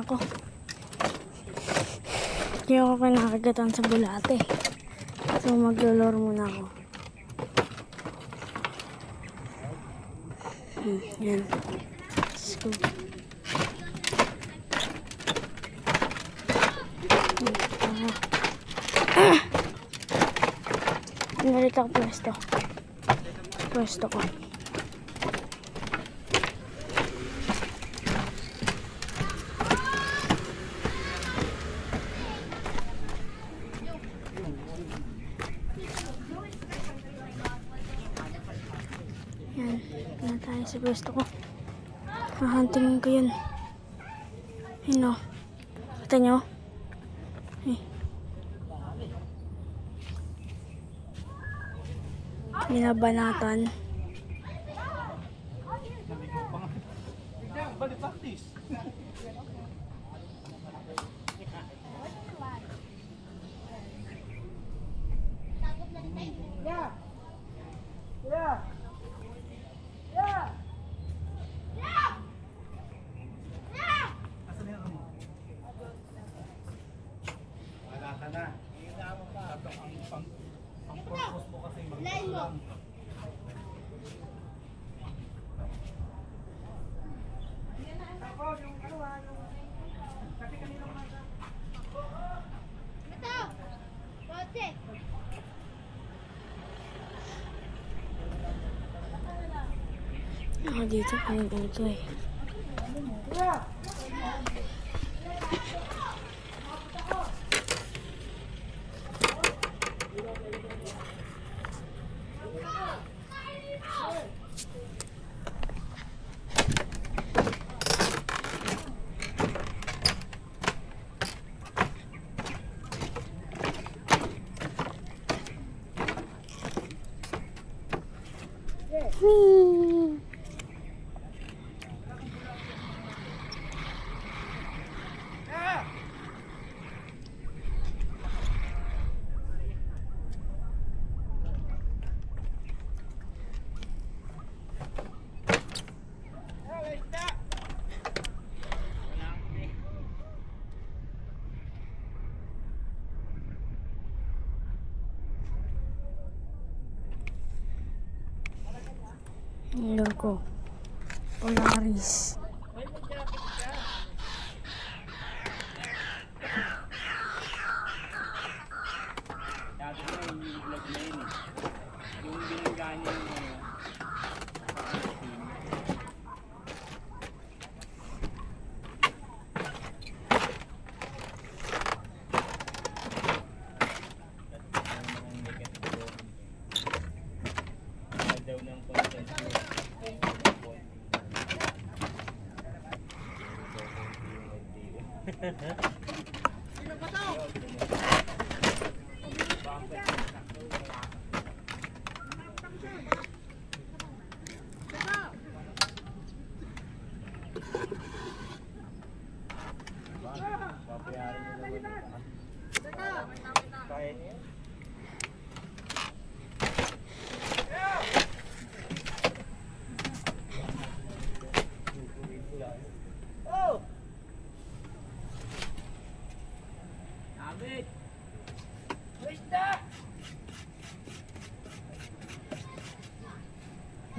ako. Hindi ako kinakagatan sa bulate. So maglolor muna ako. Yan. Let's go. Narito ako pwesto. Pwesto ko. Yan. Yan tayo sa pwesto ko. Hahantingin ko yun. Yun o. Kita nyo? Eh. Binabanatan. Ako dito kayo dito eh. Lure ko. Polaris. Sino ba to?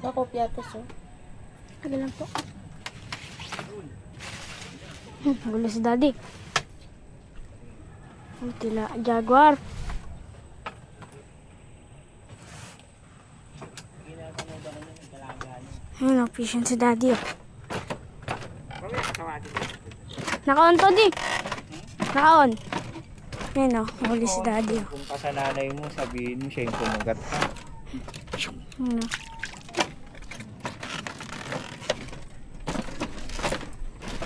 Ako piatos oh. Ano lang po. Gulo si daddy. Tila jaguar. Ayun o, fishing si daddy oh. Naka-on to di. Naka-on. Ayun o, huli si daddy oh. Kung pa sa nanay mo, sabihin mo siya yung kumagat ka. Ayun o.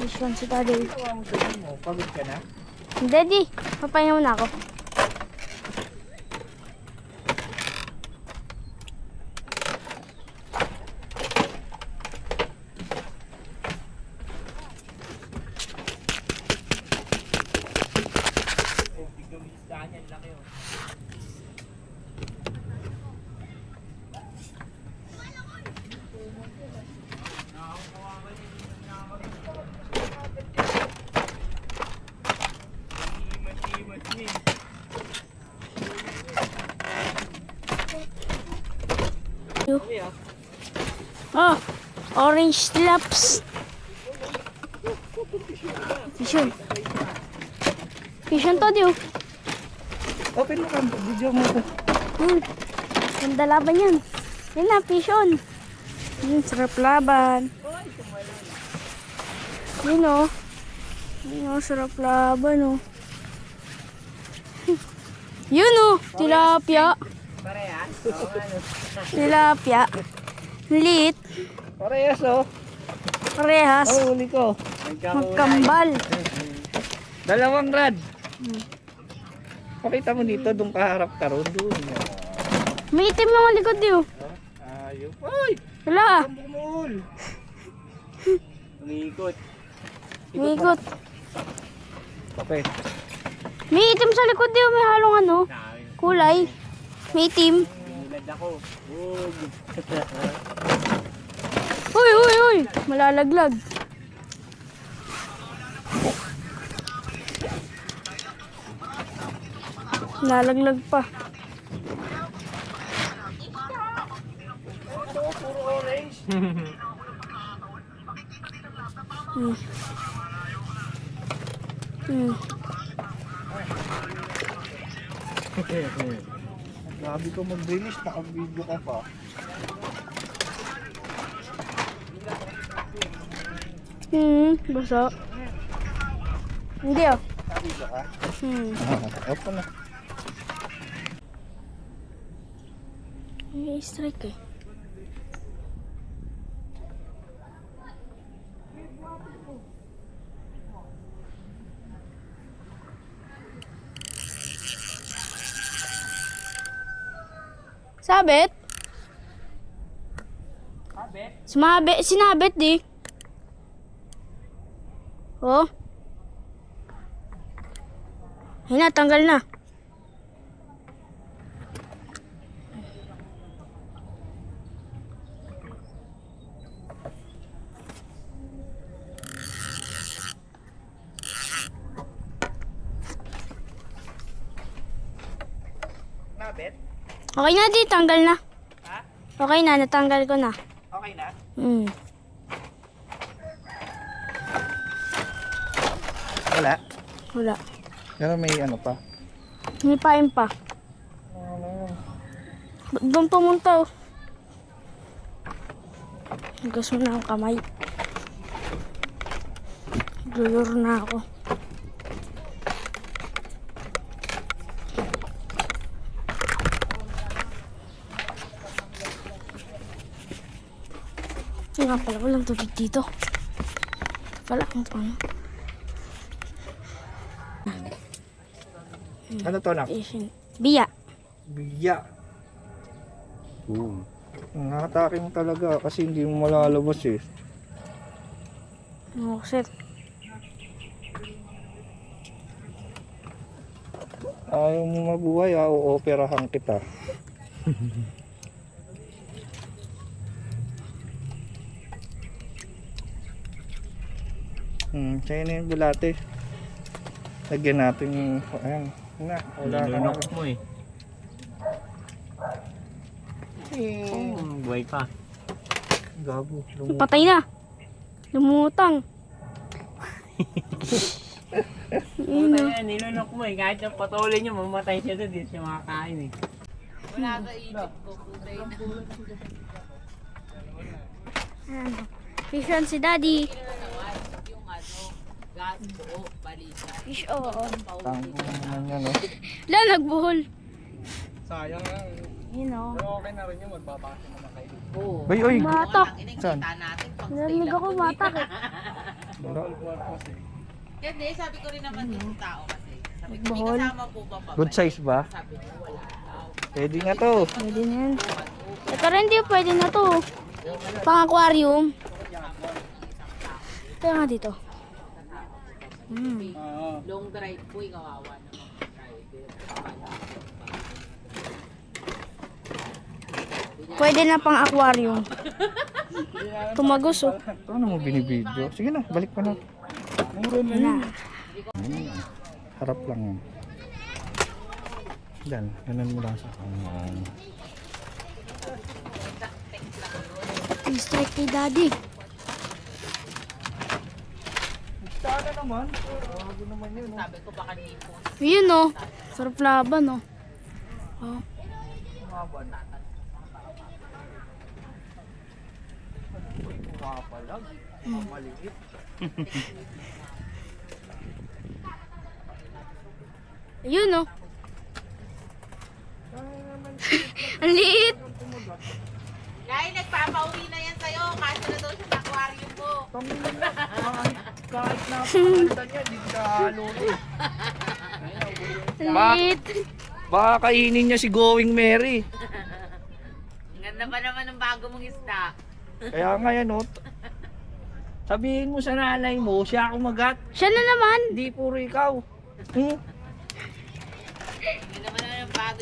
Fishing si daddy. Pagod ka na? Daddy, papahinga muna ako. Oh, orange laps. Vision. Vision to, di oh. Open mo ka, video mo ko. Ganda laban yan. Yan na, vision. Sarap laban. Yun oh. Yun oh, sarap laban oh. Yun oh, tilapia. Tilapia. Liit. Parehas oh. Parehas. Oh, huli ko. Magkambal. Dalawang rad. Pakita mo dito, doon kaharap ka ron. Doon. May itim mga likod di oh. Ayun. Ay! Wala. Ang bumul. Umiikot. Umiikot. Okay. May itim sa likod di oh. May halong ano. Kulay. May itim. Nilad ako. Uy, uy, uy. Malalaglag. Nalaglag pa. Puro orange. Hmm. Hmm. Grabe ko mag-release, naka-video ka pa. Basa. Hindi oh. Naka-video ka? Open na. May strike eh. Sabit? Sinabit di. Oh. Ayun na, tanggal na. Nabit? Okay na di, tanggal na. Ha? Okay na, natanggal ko na. Okay na? Wala. Wala. Pero may ano pa. May pain pa. Ba't doon pumunta oh? Higas mo na ang kamay. Glulur na ako. Ay nga pala, walang tubig dito. Wala kung paano. Ano to na? Biya. Biya. Nakatake mo talaga kasi hindi mo malalabas eh. Oh, shit. Ayaw mo mabuhay, o-operahan kita. Sa'yo na yung bulate. Lagyan natin yung, ayan, na, wala ka na. Nilunok mo eh. Buhay pa. Gabo, Patay na. Lumutang. Puta yan, nilunok mo eh. Kahit yung patuloy nyo, mamatay siya doon. Di siya makakain eh. Fish on si Daddy. Gas, buo, balisa. Fish on. Tango naman yan, no? La, nagbuhol. Sayang lang. Yun o. Pero okay na rin yung magbabasa naman kayo. Oo. Bay, oy! Matak. Saan? Kita natin pang stay Narinig lang. ako matak eh. Wala. Hindi, sabi ko rin naman yung tao kasi. Sabi ko, may Bohol. kasama po ba pa? Good size ba? Sabi niya, wala daw. Pwede nga to. Pwede na yan. Pero hindi pwede na to. Pang aquarium. Ito nga dito. Long drive po, kawawa naman. Pwede na pang aquarium. Tumagos oh. Ano mo binibidyo? Sige na, balik pa na. Na. Harap lang yan. Yan, ganan mo lang sa kanan. Yung strike kay daddy. Sana naman. Bago naman yun. Oh. Sabi ko baka lipo. Yun oh. Sarap laban oh. Oh. Maban. Mapalag. Maliit. Ayun oh. Ang liit. Guys, nagpapauwi na yan sa'yo. Kasi na daw siya sa aquarium mo. Kahit napakalitan niya, hindi ka halo eh. Ang liit. Baka kainin niya si Going Mary. Ang ganda pa naman ng bago mong isda. Kaya nga yan, oh. Sabihin mo sa nanay mo, siya kumagat. Siya na naman. Hindi puro ikaw. Hmm? Ang ganda naman ng bago